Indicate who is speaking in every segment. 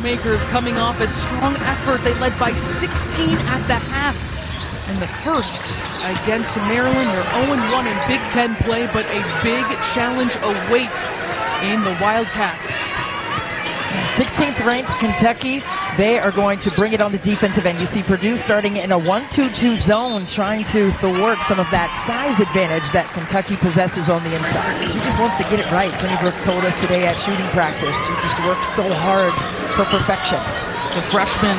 Speaker 1: Boilermakers coming off a strong effort. They led by 16 at the half. And the first against Maryland. They're 0-1 in Big Ten play, but a big challenge awaits in the Wildcats.
Speaker 2: 16th ranked Kentucky, they are going to bring it on the defensive end. You see Purdue starting in a 1-2-2 zone, trying to thwart some of that size advantage that Kentucky possesses on the inside. She just wants to get it right. Kenny Brooks told us today at shooting practice, she just works so hard for perfection.
Speaker 1: The freshman,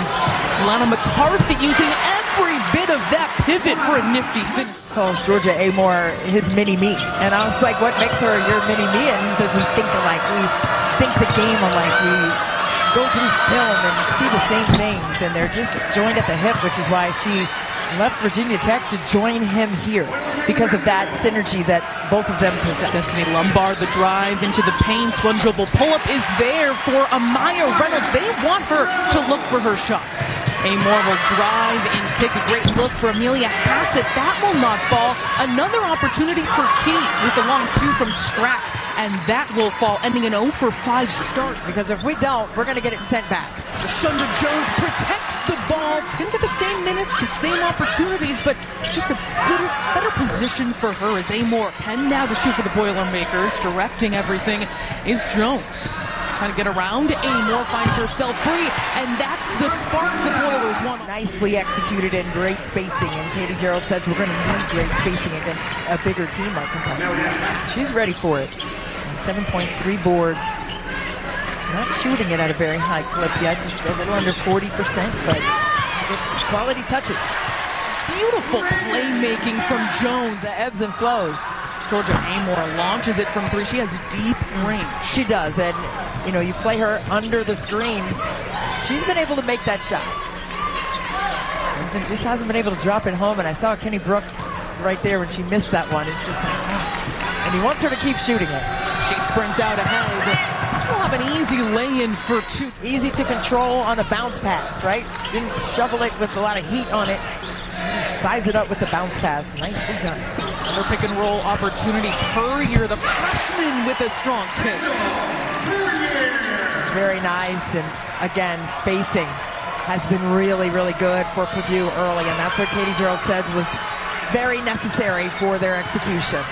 Speaker 1: Lana McCarthy, using every bit of that pivot for a nifty finish.
Speaker 2: Calls Georgia Amoore his mini-me. And I was like, what makes her your mini-me? And he says, we think alike. We think the game alike. We go through film and see the same things. And they're just joined at the hip, which is why she left Virginia Tech to join him here, because of that synergy that both of them possess.
Speaker 1: Destiny Lombard, the drive into the paint. One dribble pull-up is there for Amaya Reynolds. They want her to look for her shot. Amoore will drive and kick. A great look for Amelia Hassett. That will not fall. Another opportunity for Key with the long two from Strack. And that will fall, ending an 0 for 5 start.
Speaker 2: Because if we don't, we're going to get it sent back.
Speaker 1: Shunda Jones protects the ball. It's going to get the same minutes, the same opportunities, but just a better position for her as Amoore. 10 now to shoot for the Boilermakers. Directing everything is Jones. Trying to get around. Amoore finds herself free, and that's the spark the Boilers want.
Speaker 2: Nicely executed and great spacing. And Katie Gerald said we're going to need great spacing against a bigger team like Kentucky. She's ready for it. 7 points, 3 boards. Not shooting it at a very high clip yet, just a little under 40%, but it's quality touches.
Speaker 1: Beautiful playmaking from Jones.
Speaker 2: The ebbs and flows.
Speaker 1: Georgia Amoore launches it from 3. She has deep range.
Speaker 2: She does, and you know, you play her under the screen. She's been able to make that shot. And just hasn't been able to drop it home, and I saw Kenny Brooks right there when she missed that one. It's just like, oh. And he wants her to keep shooting it.
Speaker 1: She sprints out ahead. We'll have an easy lay-in for 2.
Speaker 2: Easy to control on a bounce pass, right? Didn't shovel it with a lot of heat on it. Size it up with the bounce pass. Nicely done.
Speaker 1: Another pick and roll opportunity. Puryear, the freshman, with a strong tip.
Speaker 2: Very nice, and again, spacing has been really, really good for Purdue early, and that's what Katie Gerald said was very necessary for their execution.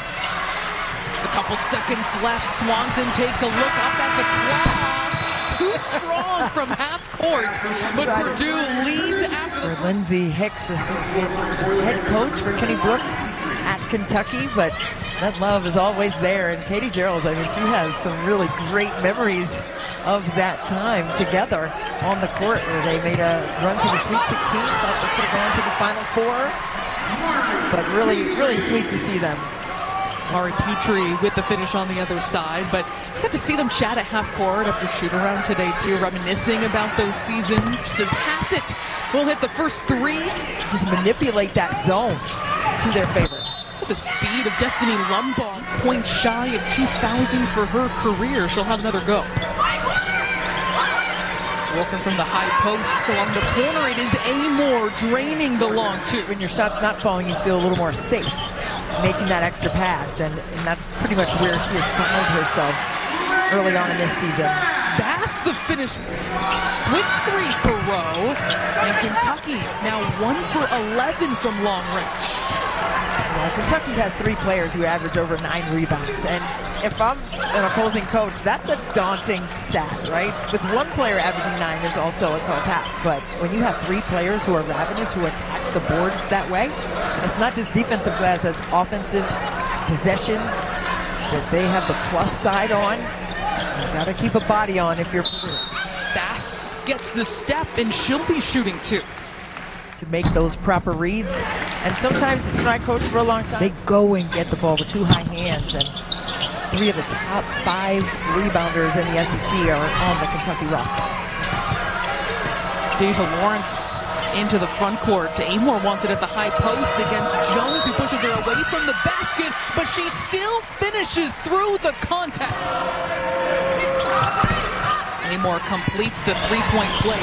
Speaker 1: Just a couple seconds left. Swanson takes a look up at the clock. Too strong from half court, but Purdue leads after the...
Speaker 2: Lindsay Hicks, assistant head coach for Kenny Brooks at Kentucky, but that love is always there. And Katie Gerald, I mean, she has some really great memories of that time together on the court where they made a run to the Sweet 16. Thought they could have gone to the Final Four, but really, really sweet to see them.
Speaker 1: Mari Petrie with the finish on the other side, but you got to see them chat at half court after shoot around today too, reminiscing about those seasons. Says Hassett will hit the first 3.
Speaker 2: Just manipulate that zone to their favor.
Speaker 1: With the speed of Destiny Lombard, point shy of 2,000 for her career. She'll have another go. Working from the high post along the corner, it is Amoore draining the long 2.
Speaker 2: When your shot's not falling, you feel a little more safe making that extra pass, and that's pretty much where she has found herself early on in this season.
Speaker 1: That's the finish. Quick 3 for Rowe, and Kentucky now 1 for 11 from long range.
Speaker 2: Well, Kentucky has 3 players who average over 9 rebounds, and if I'm an opposing coach, that's a daunting stat, right? With 1 player averaging 9 is also a tall task, but when you have 3 players who are ravenous, who attack the boards that way, it's not just defensive glass, it's offensive possessions that they have the plus side on. You gotta keep a body on if you're Purdue.
Speaker 1: Bass gets the step, and she'll be shooting too.
Speaker 2: To make those proper reads. And sometimes, you know, I coached for a long time, they go and get the ball with 2 high hands, and 3 of the top 5 rebounders in the SEC are on the Kentucky roster.
Speaker 1: Dazia Lawrence into the front court. Amoore wants it at the high post against Jones, who pushes her away from the basket, but she still finishes through the contact. Amoore completes the 3-point play.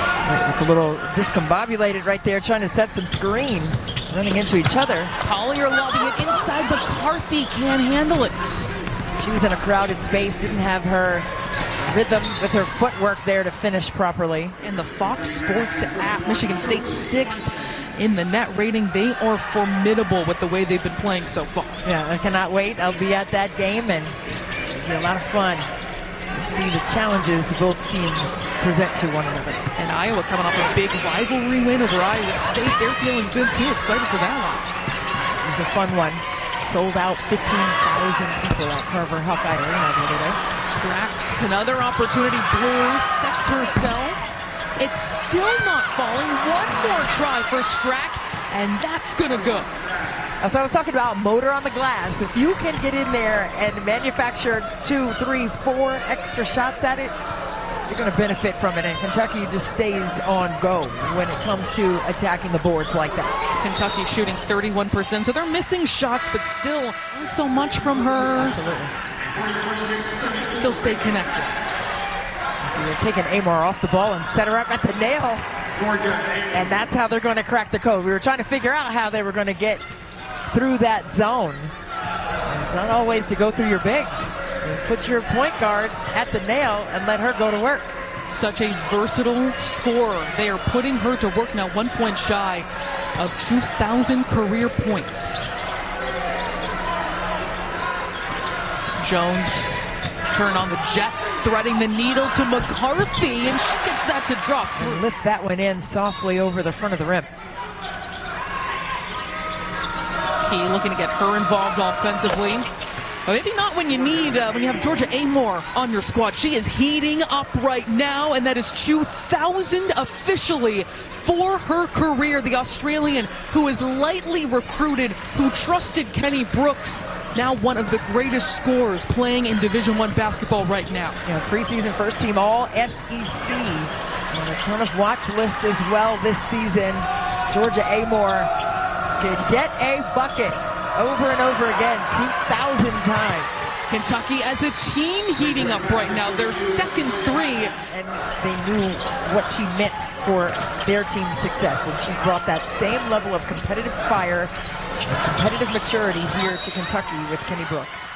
Speaker 2: Look a little discombobulated right there, trying to set some screens, running into each other.
Speaker 1: Collier lobbing it inside, but McCarthy can't handle it.
Speaker 2: She was in a crowded space, didn't have her rhythm with her footwork there to finish properly.
Speaker 1: And the Fox Sports app, Michigan State 6th in the net rating. They are formidable with the way they've been playing so far.
Speaker 2: Yeah, I cannot wait. I'll be at that game, and it'll be a lot of fun to see the challenges both teams present to one another.
Speaker 1: And Iowa coming off a big rivalry win over Iowa State. They're feeling good too. Excited for that one.
Speaker 2: It was a fun one. Sold out 15,000 people at Carver Hawkeye Arena the other day.
Speaker 1: Strack, another opportunity. Blue sets herself. It's still not falling. One more try for Strack, and that's going to go.
Speaker 2: So I was talking about motor on the glass. If you can get in there and manufacture 2, 3, 4 extra shots at it, you're going to benefit from it. And Kentucky just stays on go when it comes to attacking the boards like that.
Speaker 1: Kentucky shooting 31%, so they're missing shots, but still not so much from her.
Speaker 2: Absolutely.
Speaker 1: Still stay connected.
Speaker 2: So they're taking Amoore off the ball and set her up at the nail. And that's how they're going to crack the code. We were trying to figure out how they were going to get through that zone. And it's not always to go through your bigs. You put your point guard at the nail and let her go to work.
Speaker 1: Such a versatile scorer. They are putting her to work now, 1 point shy of 2,000 career points. Jones turn on the Jets, threading the needle to McCarthy, and she gets that to drop through.
Speaker 2: Lift that one in softly over the front of the rim.
Speaker 1: Key looking to get her involved offensively. But maybe not when you need, when you have Georgia Amoore on your squad. She is heating up right now, and that is 2,000 officially for her career. The Australian who is lightly recruited, who trusted Kenny Brooks, now one of the greatest scorers playing in Division I basketball right now.
Speaker 2: You know, preseason first team all SEC. And a ton of watch list as well this season. Georgia Amoore can get a bucket over and over again, 2,000 times.
Speaker 1: Kentucky as a team heating up right now. Their second three.
Speaker 2: And they knew what she meant for their team's success. And she's brought that same level of competitive fire and competitive maturity here to Kentucky with Kenny Brooks.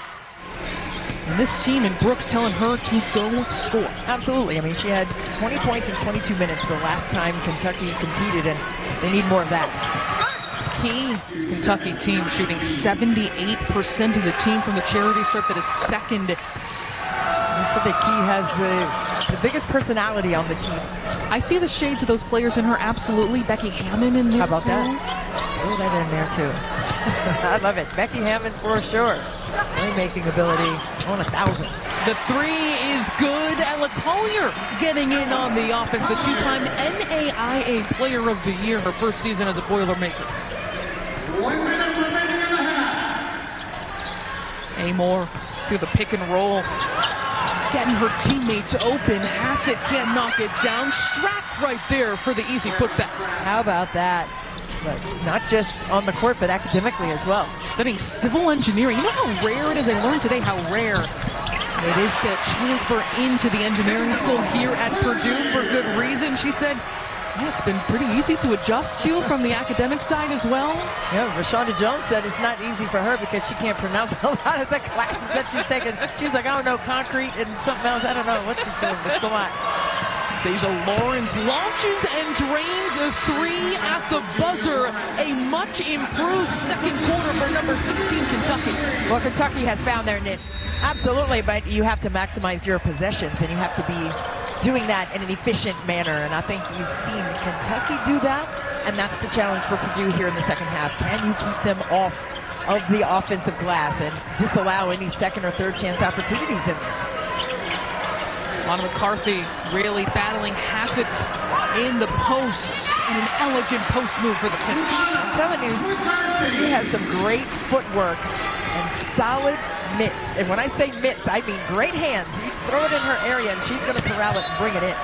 Speaker 1: And this team and Brooks telling her to go score.
Speaker 2: Absolutely. I mean, she had 20 points in 22 minutes the last time Kentucky competed, and they need more of that.
Speaker 1: Key, this Kentucky team shooting 78% as a team from the charity stripe. That is second.
Speaker 2: I said that Key has the biggest personality on the team.
Speaker 1: I see the shades of those players in her, absolutely. Becky Hammond in there.
Speaker 2: How about
Speaker 1: too.
Speaker 2: that? Throw that in there too. I love it. Becky Hammond for sure. Playmaking ability on 1,000.
Speaker 1: The three is good. Ella Collier getting in on the offense. The two-time NAIA Player of the Year, her first season as a Boilermaker.
Speaker 3: 1 minute remaining in the half.
Speaker 1: Amoore through the pick and roll, getting her teammates open. Hassett can't knock it down. Strack right there for the easy putback.
Speaker 2: How about that? But not just on the court, but academically as well.
Speaker 1: Studying civil engineering. You know how rare it is? I learned today how rare it is to transfer into the engineering school here at Purdue for good reason. She said, yeah, it's been pretty easy to adjust to from the academic side as well. Yeah,
Speaker 2: Rashonda Jones said it's not easy for her because she can't pronounce a lot of the classes that she's taking. She was like, I don't know, concrete and something else. I don't know what she's doing, but it's a lot.
Speaker 1: Deja Lawrence launches and drains a three at the buzzer. A much improved second quarter for number 16 Kentucky.
Speaker 2: Well, Kentucky has found their niche. Absolutely, but you have to maximize your possessions, and you have to be doing that in an efficient manner, and I think you've seen Kentucky do that, and that's the challenge for Purdue here in the second half. Can you keep them off of the offensive glass and disallow any second or third chance opportunities in there?
Speaker 1: Lana McCarthy really battling Hassett in the post, and an elegant post move for the finish.
Speaker 2: I'm telling you, she has some great footwork and solid mitts. And when I say mitts, I mean great hands. You throw it in her area, and she's going to corral it and bring it in.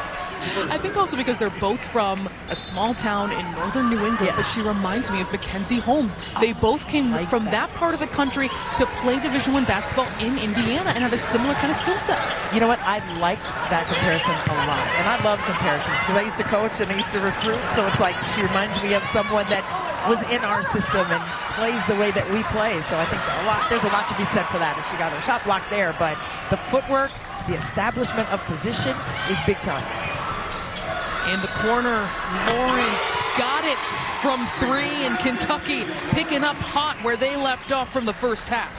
Speaker 1: I think also because they're both from a small town in northern New England,
Speaker 2: yes.
Speaker 1: But she reminds me of Mackenzie Holmes. They both came from that part of the country to play Division I basketball in Indiana and have a similar kind of skill set.
Speaker 2: You know what? I like that comparison a lot. And I love comparisons because I used to coach and I used to recruit. So it's like she reminds me of someone that was in our system and plays the way that we play. So I think there's a lot to be said for that. She got her shot blocked there, but the footwork, the establishment of position is big time.
Speaker 1: In the corner, Lawrence got it from 3, and Kentucky picking up hot where they left off from the first half.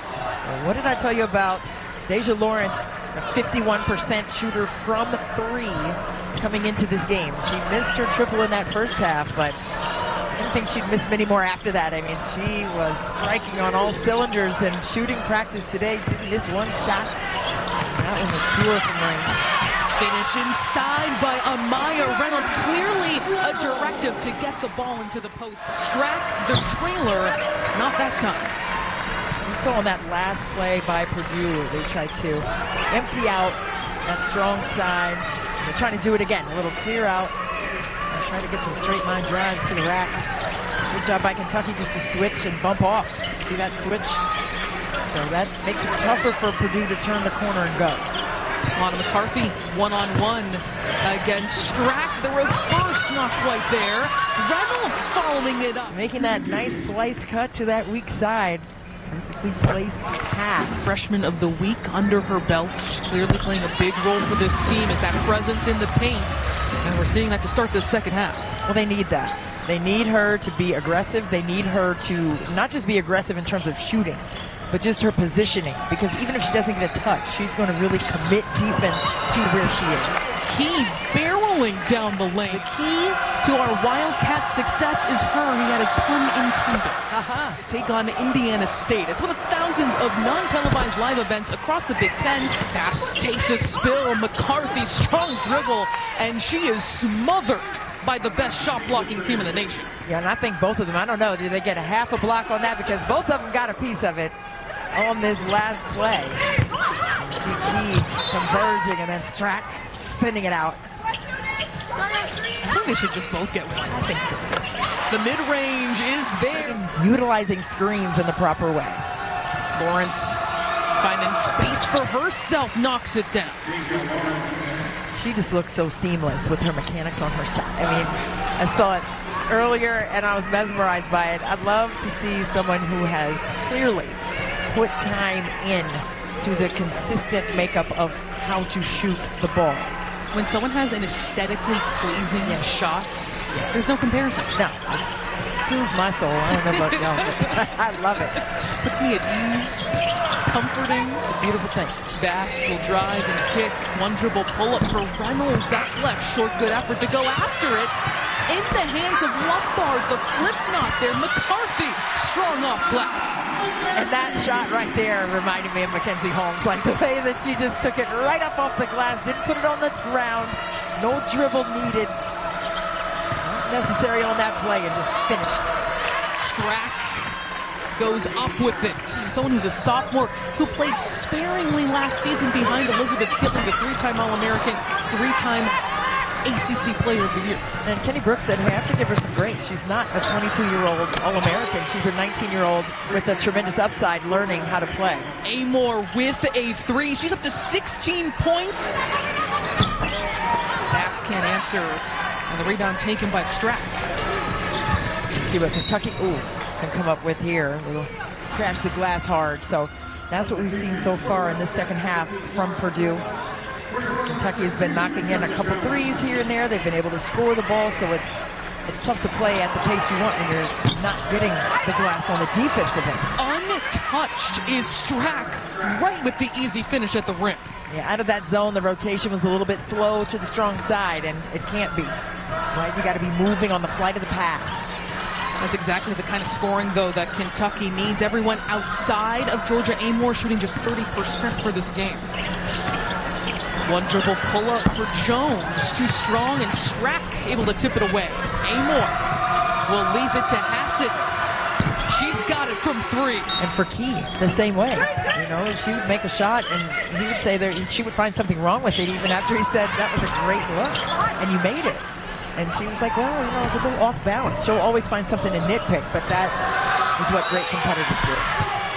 Speaker 2: Well, what did I tell you about Dazia Lawrence, a 51% shooter from 3 coming into this game? She missed her triple in that first half, but I didn't think she'd miss many more after that. I mean, she was striking on all cylinders in shooting practice today. She didn't miss one shot. That one was pure from range.
Speaker 1: Finish inside by Amelia Reynolds. Clearly a directive to get the ball into the post. Strack, the trailer, not that time.
Speaker 2: You saw on that last play by Purdue, they tried to empty out that strong side. They're trying to do it again, a little clear out. They're trying to get some straight line drives to the rack. Good job by Kentucky just to switch and bump off. See that switch? So that makes it tougher for Purdue to turn the corner and go.
Speaker 1: Lana McCarthy, one-on-one against Strack. The reverse not quite there. Reynolds following it up.
Speaker 2: Making that nice slice cut to that weak side. Perfectly placed pass.
Speaker 1: Freshman of the week under her belts. Clearly playing a big role for this team as that presence in the paint. And we're seeing that to start the second half.
Speaker 2: Well, they need that. They need her to be aggressive. They need her to not just be aggressive in terms of shooting, but just her positioning, because even if she doesn't get a touch, she's going to really commit defense to where she is.
Speaker 1: Key barreling down the lane. The key to our Wildcats' success is her. He had a pun intended. Take on Indiana State. It's one of thousands of non-televised live events across the Big Ten. Pass takes a spill. McCarthy, strong dribble, and she is smothered by the best shot blocking team in the nation.
Speaker 2: Yeah, and I think both of them, I don't know, do they get a half a block on that? Because both of them got a piece of it on this last play. You see Key converging and then Strack sending it out.
Speaker 1: I think they should just both get one.
Speaker 2: I think so too.
Speaker 1: The mid-range is there.
Speaker 2: Utilizing screens in the proper way.
Speaker 1: Lawrence finding space for herself, knocks it down.
Speaker 2: She just looks so seamless with her mechanics on her shot. I mean, I saw it earlier and I was mesmerized by it. I'd love to see someone who has clearly put time in to the consistent makeup of how to shoot the ball.
Speaker 1: When someone has an aesthetically pleasing shot, there's no comparison.
Speaker 2: No, it soothes my soul. I don't know about y'all, but I love it.
Speaker 1: Puts me at ease, comforting.
Speaker 2: It's a beautiful thing.
Speaker 1: Bass will drive and kick. One dribble pull-up for Reynolds. That's left. Short, good effort to go after it. In the hands of Lombard. The flip knot there. McCarthy, strong off glass.
Speaker 2: And that shot right there reminded me of Mackenzie Holmes. Like the way that she just took it right up off the glass. Didn't put it on the ground. No dribble needed. Not necessary on that play and just finished.
Speaker 1: Strack goes up with it. Someone who's a sophomore who played sparingly last season behind Elizabeth Kitley, the 3-time All-American, 3-time ACC Player of the Year.
Speaker 2: And Kenny Brooks said, hey, I have to give her some grace. She's not a 22-year-old All-American. She's a 19-year-old with a tremendous upside learning how to play.
Speaker 1: Amoore with a 3. She's up to 16 points. Bass can't answer. And the rebound taken by Strack.
Speaker 2: Let's see what Kentucky can come up with here. It'll crash the glass hard. So that's what we've seen so far in this second half from Purdue. Kentucky has been knocking in a couple threes here and there. They've been able to score the ball, so it's tough to play at the pace you want when you're not getting the glass on the defensive end.
Speaker 1: Untouched is Strack, right with the easy finish at the rim.
Speaker 2: Yeah, out of that zone, the rotation was a little bit slow to the strong side, and it can't be. Right, you got to be moving on the flight of the pass.
Speaker 1: That's exactly the kind of scoring, though, that Kentucky needs. Everyone outside of Georgia Amoore shooting just 30% for this game. One dribble pull-up for Jones. Too strong, and Strack able to tip it away. Amoore will leave it to Hassett. She's got it from 3.
Speaker 2: And for Key, the same way. You know, she would make a shot, and he would say she would find something wrong with it, even after he said, that was a great look, and you made it. And she was like, well, you know, it's a little off balance. She'll always find something to nitpick, but that is what great competitors do.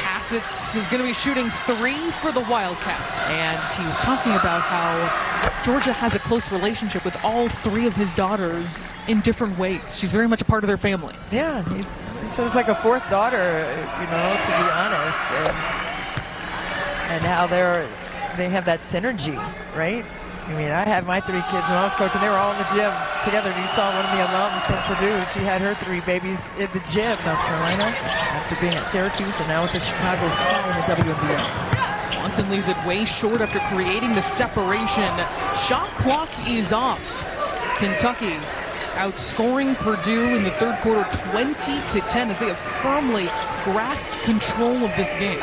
Speaker 1: Hassett is going to be shooting 3 for the Wildcats. And he was talking about how Georgia has a close relationship with all 3 of his daughters in different ways. She's very much a part of their family.
Speaker 2: Yeah, he says like a 4th daughter, you know, to be honest. And how they're they have that synergy, right? I mean, I had my 3 kids when I was coaching. They were all in the gym together. You saw one of the alums from Purdue. She had her 3 babies in the gym, South Carolina, after being at Syracuse and now with the Chicago Sky in the WNBA.
Speaker 1: Swanson leaves it way short after creating the separation. Shot clock is off. Kentucky outscoring Purdue in the third quarter 20-10 as they have firmly grasped control of this game.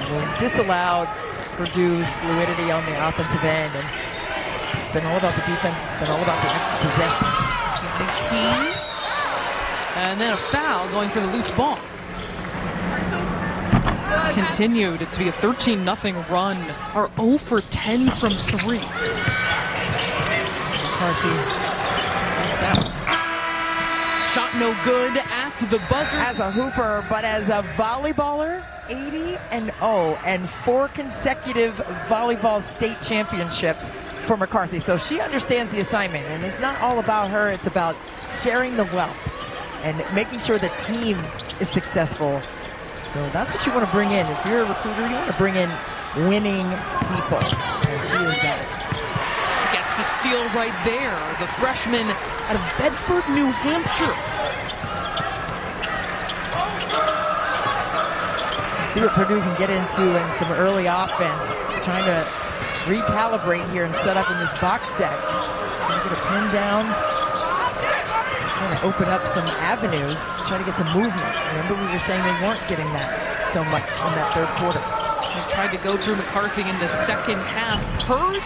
Speaker 2: They disallowed Purdue's fluidity on the offensive end, and it's been all about the defense. It's been all about the extra possessions.
Speaker 1: Teonni Key, and then a foul going for the loose ball. It's continued to be a 13-0 run. Are 0 for 10 from 3.
Speaker 2: McCarthy missed that.
Speaker 1: Shot no good at the buzzer.
Speaker 2: As a hooper, but as a volleyballer, 80-0 and 4 consecutive volleyball state championships for McCarthy. So she understands the assignment, and it's not all about her. It's about sharing the wealth and making sure the team is successful. So that's what you want to bring in. If you're a recruiter, you want to bring in winning people, and she is that.
Speaker 1: Gets the steal right there. The freshman out of Bedford, New Hampshire.
Speaker 2: See what Purdue can get into in some early offense. Trying to recalibrate here and set up in this box set. Trying to get a pin down. Trying to open up some avenues. Trying to get some movement. Remember, we were saying they weren't getting that so much in that third quarter.
Speaker 1: They tried to go through McCarthy in the second half. Purdy.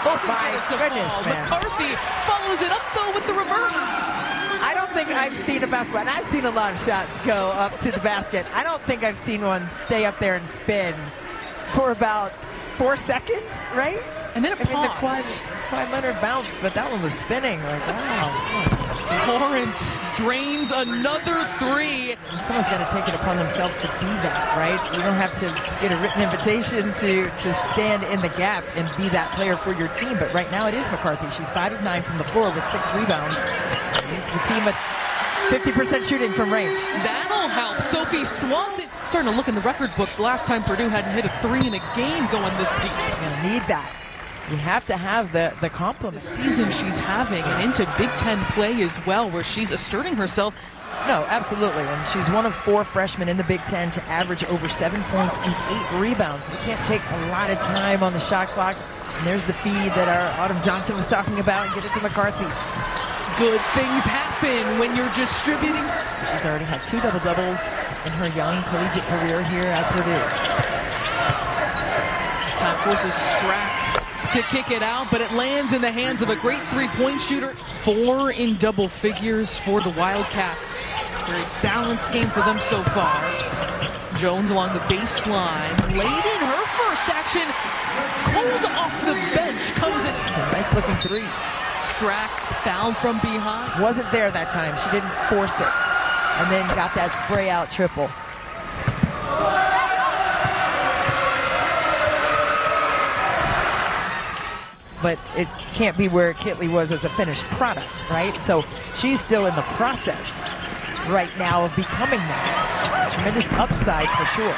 Speaker 2: Oh my goodness, man.
Speaker 1: McCarthy follows it up, though, with the reverse.
Speaker 2: I don't think I've seen a basketball, and I've seen a lot of shots go up to the basket. I don't think I've seen one stay up there and spin for about 4 seconds, right?
Speaker 1: And then it paused.
Speaker 2: The Clyde Leonard bounced, but that one was spinning. Like, wow.
Speaker 1: Lawrence drains another 3.
Speaker 2: Someone's got to take it upon themselves to be that, right? You don't have to get a written invitation to stand in the gap and be that player for your team. But right now it is McCarthy. She's 5 of 9 from the floor with 6 rebounds. It's the team at 50% shooting from range.
Speaker 1: That'll help. Sophie Swanson starting to look in the record books. The last time Purdue hadn't hit a 3 in a game going this deep.
Speaker 2: You're going to need that. You have to have the compliment.
Speaker 1: The season she's having and into Big Ten play as well, where she's asserting herself.
Speaker 2: No, absolutely. And she's one of 4 freshmen in the Big Ten to average over 7 points and 8 rebounds. They can't take a lot of time on the shot clock. And there's the feed that our Autumn Johnson was talking about, and get it to McCarthy.
Speaker 1: Good things happen when you're distributing.
Speaker 2: She's already had 2 double-doubles in her young collegiate career here at Purdue.
Speaker 1: Time forces Strack to kick it out, but it lands in the hands of a great 3-point shooter. 4 in double figures for the Wildcats. Very balanced game for them so far. Jones along the baseline, laid in her first action. Cold off the bench comes in.
Speaker 2: It's a nice-looking 3.
Speaker 1: Strack fouled from behind.
Speaker 2: Wasn't there that time. She didn't force it. And then got that spray-out triple. But it can't be where Kitley was as a finished product, right? So she's still in the process right now of becoming that. Tremendous upside for sure.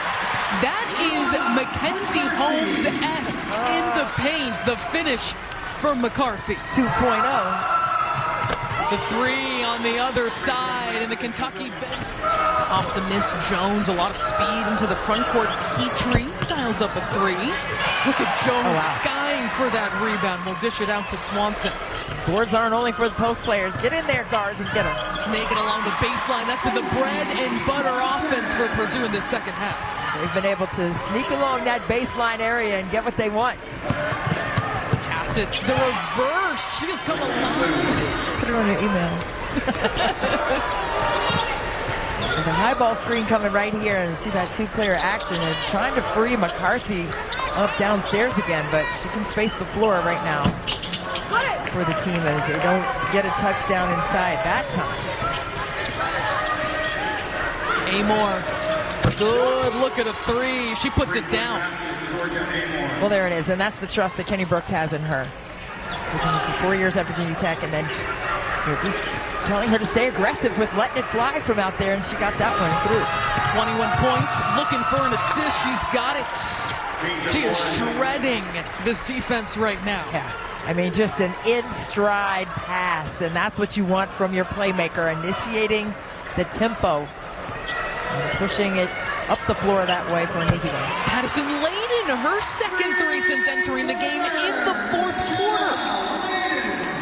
Speaker 1: That is Mackenzie Holmes-esque in the paint. The finish for McCarthy.
Speaker 2: 2.0.
Speaker 1: The 3 on the other side, and the Kentucky bench. Off the miss, Jones, a lot of speed into the front court. Petrie dials up a 3. Look at Jones skying for that rebound. We'll dish it out to Swanson.
Speaker 2: Boards aren't only for the post players. Get in there, guards, and get them.
Speaker 1: Snaking along the baseline. That's been the bread and butter offense for Purdue in the second half.
Speaker 2: They've been able to sneak along that baseline area and get what they want.
Speaker 1: Hassett's the reverse. She has come alive.
Speaker 2: Put it on your email. The high ball screen coming right here, and see that 2-player action and trying to free McCarthy up downstairs again, but she can space the floor right now for the team as they don't get a touchdown inside that time.
Speaker 1: Amoore, good look at a 3. She puts it down.
Speaker 2: Well, there it is, and that's the trust that Kenny Brooks has in her. For 4 years at Virginia Tech, and then you're just telling her to stay aggressive with letting it fly from out there, and she got that one through.
Speaker 1: 21 points, looking for an assist. She's got it. She is shredding this defense right now.
Speaker 2: Yeah, I mean, just an in-stride pass, and that's what you want from your playmaker, initiating the tempo and pushing it up the floor that way for an easy one.
Speaker 1: Madison Layden, her second three since entering the game in the fourth quarter.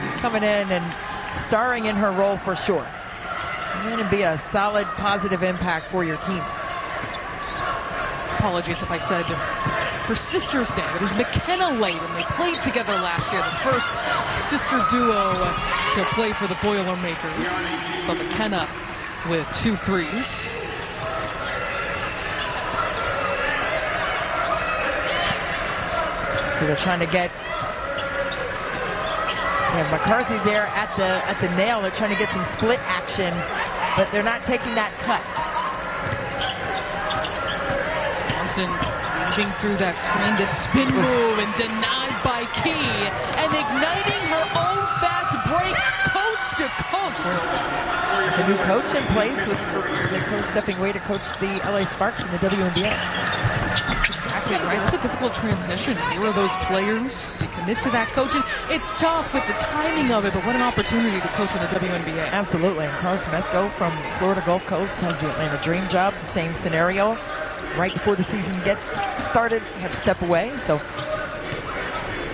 Speaker 2: She's coming in and starring in her role for sure. Come in and be a solid, positive impact for your team.
Speaker 1: Apologies if I said her sister's name. It is McKenna Layden. They played together last year, the first sister duo to play for the Boilermakers. But McKenna with 2 threes.
Speaker 2: So they're trying to get McCarthy there at the nail. They're trying to get some split action, but they're not taking that cut.
Speaker 1: Swanson weaving through that screen, the spin move, and denied by Key, and igniting her own fast break coast to coast.
Speaker 2: The new coach in place with the coach stepping away to coach the LA Sparks in the WNBA.
Speaker 1: Exactly right. That's a difficult transition. Here are those players. They commit to that coaching. It's tough with the timing of it, but what an opportunity to coach in the WNBA.
Speaker 2: Absolutely. And Carlos Mesco from Florida Gulf Coast has the Atlanta Dream job. The same scenario. Right before the season gets started, had to step away. So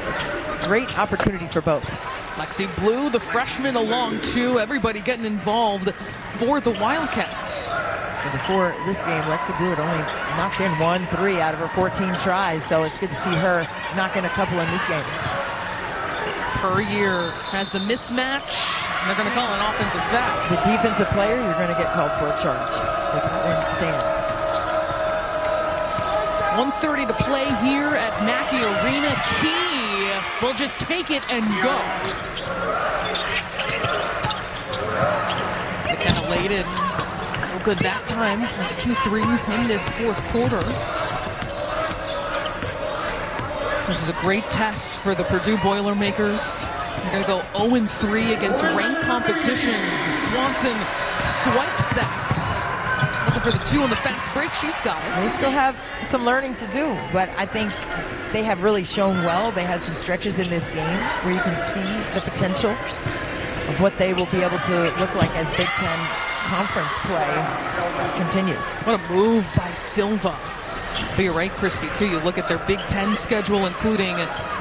Speaker 2: it's great opportunities for both.
Speaker 1: Lexi Blue, the freshman, along too. Everybody getting involved for the Wildcats.
Speaker 2: And before this game, Lexi Blue had only knocked in 1 3 out of her 14 tries, so it's good to see her knock in a couple in this game.
Speaker 1: Per year has the mismatch, and they're going to call an offensive foul.
Speaker 2: The defensive player, you're going to get called for a charge. So that one stands.
Speaker 1: 1:30 to play here at Mackey Arena. Key will just take it and go. McKenna Layden, no good that time. Has 2 threes in this fourth quarter. This is a great test for the Purdue Boilermakers. They're going to go 0-3 against ranked competition. Swanson swipes that. Looking for the 2 on the fast break. She's got it.
Speaker 2: They still have some learning to do, but I think they have really shown well. They had some stretches in this game where you can see the potential of what they will be able to look like as Big Ten conference play continues.
Speaker 1: What a move by Silva. But you're right, Christy, too. You look at their Big Ten schedule, including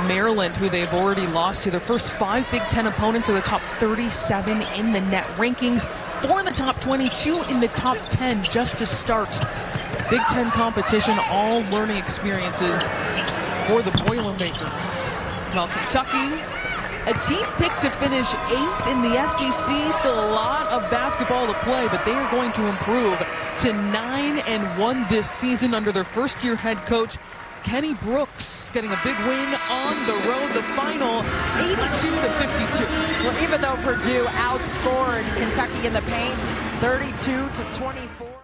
Speaker 1: Maryland, who they've already lost to. Their first 5 Big Ten opponents are the top 37 in the net rankings, 4 in the top 20, 2 in the top 10 just to start Big Ten competition. All learning experiences for the Boilermakers. Well, Kentucky, a team picked to finish 8th in the SEC. Still a lot of basketball to play, but they are going to improve to 9-1 this season under their first-year head coach, Kenny Brooks, getting a big win on the road. The final 82-52.
Speaker 2: Well, even though Purdue outscored Kentucky in the paint 32-24.